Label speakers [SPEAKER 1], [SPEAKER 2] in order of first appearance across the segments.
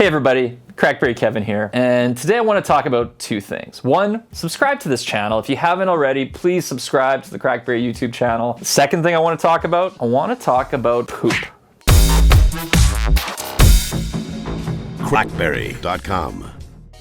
[SPEAKER 1] Hey everybody, CrackBerry Kevin here, and today I want to talk about two things. One, subscribe to this channel. If you haven't already, please subscribe to the CrackBerry YouTube channel. The second thing I want to talk about poop.
[SPEAKER 2] CrackBerry.com.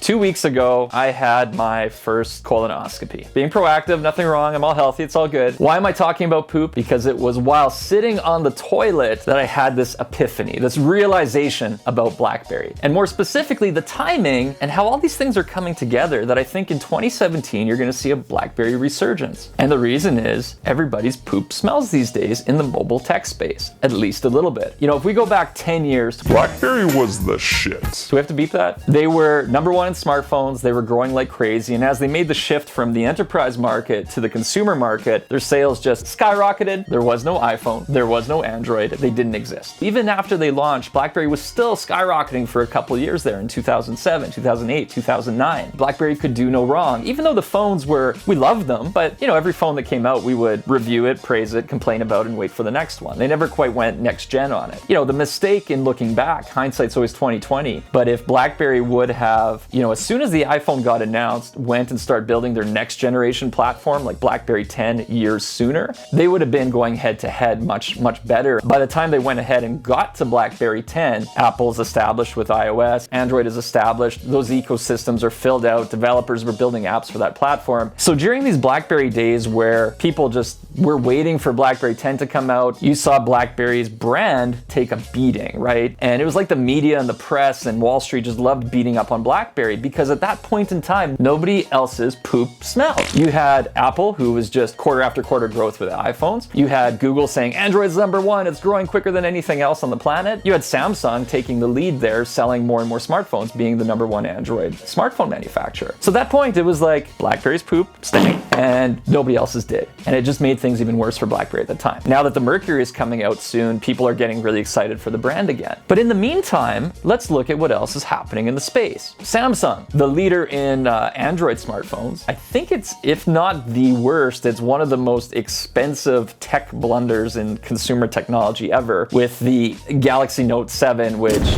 [SPEAKER 1] 2 weeks ago, I had my first colonoscopy. Being proactive, nothing wrong, I'm all healthy, it's all good. Why am I talking about poop? Because it was while sitting on the toilet that I had this epiphany, this realization about BlackBerry. And more specifically, the timing and how all these things are coming together that I think in 2017, you're gonna see a BlackBerry resurgence. And the reason is, everybody's poop smells these days in the mobile tech space, at least a little bit. You know, if we go back 10 years,
[SPEAKER 3] BlackBerry was the shit.
[SPEAKER 1] Do we have to beep that? They were number one in smartphones, they were growing like crazy, and as they made the shift from the enterprise market to the consumer market, their sales just skyrocketed. There was no iPhone, there was no Android, they didn't exist. Even after they launched, BlackBerry was still skyrocketing for a couple of years there in 2007, 2008, 2009. BlackBerry could do no wrong, even though the phones we loved them, but you know, every phone that came out, we would review it, praise it, complain about it, and wait for the next one. They never quite went next gen on it. You know, the mistake in looking back, hindsight's always 20/20, but if BlackBerry would have, you know, as soon as the iPhone got announced, went and started building their next generation platform like BlackBerry 10 years sooner, they would have been going head to head much better. By the time they went ahead and got to BlackBerry 10, Apple's established with iOS, Android is established, those ecosystems are filled out, developers were building apps for that platform. So during these BlackBerry days where people just were waiting for BlackBerry 10 to come out, you saw BlackBerry's brand take a beating, right? And it was like the media and the press and Wall Street just loved beating up on BlackBerry because at that point in time, nobody else's poop smelled. You had Apple, who was just quarter after quarter growth with iPhones. You had Google saying, Android's number one, it's growing quicker than anything else on the planet. You had Samsung taking the lead there, selling more and more smartphones, being the number one Android smartphone manufacturer. So at that point, it was like, BlackBerry's poop stank, and nobody else's did. And it just made things even worse for BlackBerry at the time. Now that the Mercury is coming out soon, people are getting really excited for the brand again. But in the meantime, let's look at what else is happening in the space. Samsung, the leader in Android smartphones. I think it's, if not the worst, it's one of the most expensive tech blunders in consumer technology ever, with the Galaxy Note 7, which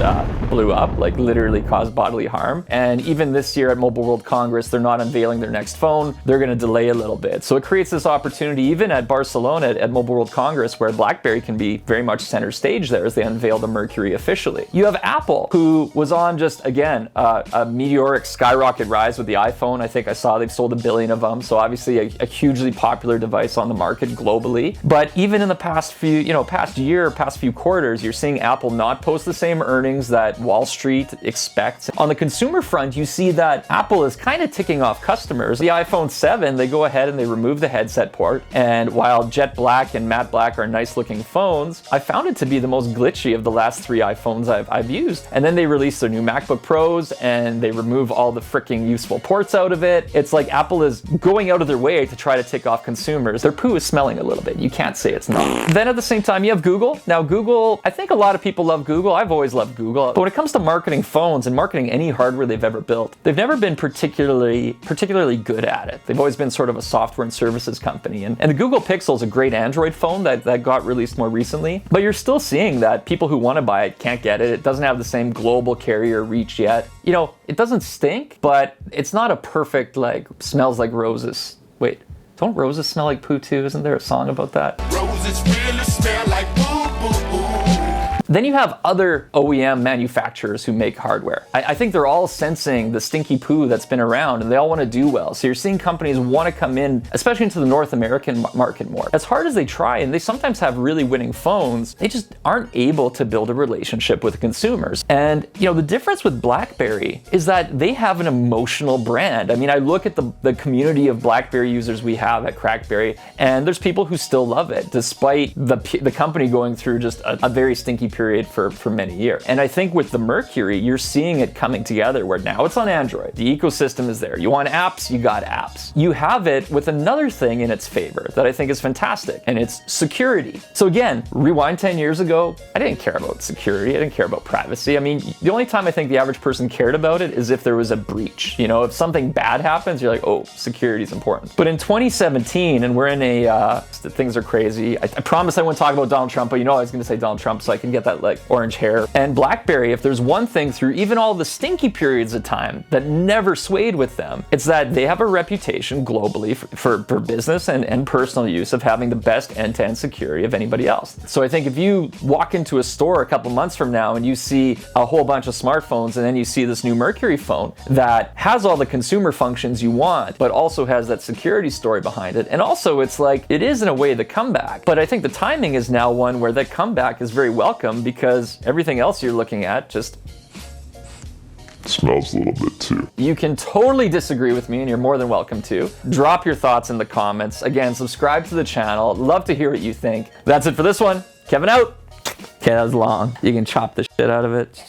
[SPEAKER 1] blew up, like literally caused bodily harm. And even this year at Mobile World Congress, they're not unveiling their next phone. They're going to delay a little bit. So it creates this opportunity, even at Barcelona at Mobile World Congress, where BlackBerry can be very much center stage there as they unveil the Mercury officially. You have Apple, who was on just, again, a meteoric skyrocket rise with the iPhone. I think I saw they've sold 1 billion of them, so obviously a hugely popular device on the market globally. But even in the past few quarters, you're seeing Apple not post the same earnings that Wall Street expects. On the consumer front, you see that Apple is kind of ticking off customers. The iPhone 7, they go ahead and they remove the headset port, and while Jet Black and Matte Black are nice looking phones, I found it to be the most glitchy of the last 3 iPhones I've used. And then they release their new MacBook Pros and they remove all the freaking useful ports out of it. It's like Apple is going out of their way to try to tick off consumers. Their poo is smelling a little bit. You can't say it's not. Then at the same time, you have Google. Now Google, I think a lot of people love Google. I've always loved Google. But when it comes to marketing phones and marketing any hardware they've ever built, they've never been particularly good at it. They've always been sort of a software and services company. And the Google Pixel is a great Android phone that got released more recently. But you're still seeing that people who want to buy it can't get it. It doesn't have the same global carrier reach yet. You know, it doesn't stink, but it's not a perfect, like, smells like roses. Wait, don't roses smell like poo too? Isn't there a song about that?
[SPEAKER 2] Roses really smell like boo boo boo.
[SPEAKER 1] Then you have other OEM manufacturers who make hardware. I think they're all sensing the stinky poo that's been around and they all want to do well. So you're seeing companies want to come in, especially into the North American market more. As hard as they try, and they sometimes have really winning phones, they just aren't able to build a relationship with the consumers. And you know, the difference with BlackBerry is that they have an emotional brand. I mean, I look at the community of BlackBerry users we have at CrackBerry, and there's people who still love it, despite the company going through just a very stinky period for many years. And I think with the Mercury, you're seeing it coming together where now it's on Android. The ecosystem is there. You want apps, you got apps. You have it with another thing in its favor that I think is fantastic, and it's security. So again, rewind 10 years ago, I didn't care about security. I didn't care about privacy. I mean, the only time I think the average person cared about it is if there was a breach. You know, if something bad happens, you're like, oh, security is important. But in 2017, and we're in things are crazy. I promised I wouldn't talk about Donald Trump, but you know I was going to say Donald Trump so I can get got that like orange hair. And BlackBerry, if there's one thing through even all the stinky periods of time that never swayed with them, it's that they have a reputation globally for business and personal use of having the best end-to-end security of anybody else. So I think if you walk into a store a couple months from now and you see a whole bunch of smartphones and then you see this new Mercury phone that has all the consumer functions you want, but also has that security story behind it, and also it's like, it is in a way the comeback. But I think the timing is now one where that comeback is very welcome because everything else you're looking at just
[SPEAKER 3] Smells a little bit too.
[SPEAKER 1] You can totally disagree with me, and you're more than welcome to. Drop your thoughts in the comments. Again, subscribe to the channel. Love to hear what you think. That's it for this one. Kevin out. Okay, that was long. You can chop the shit out of it.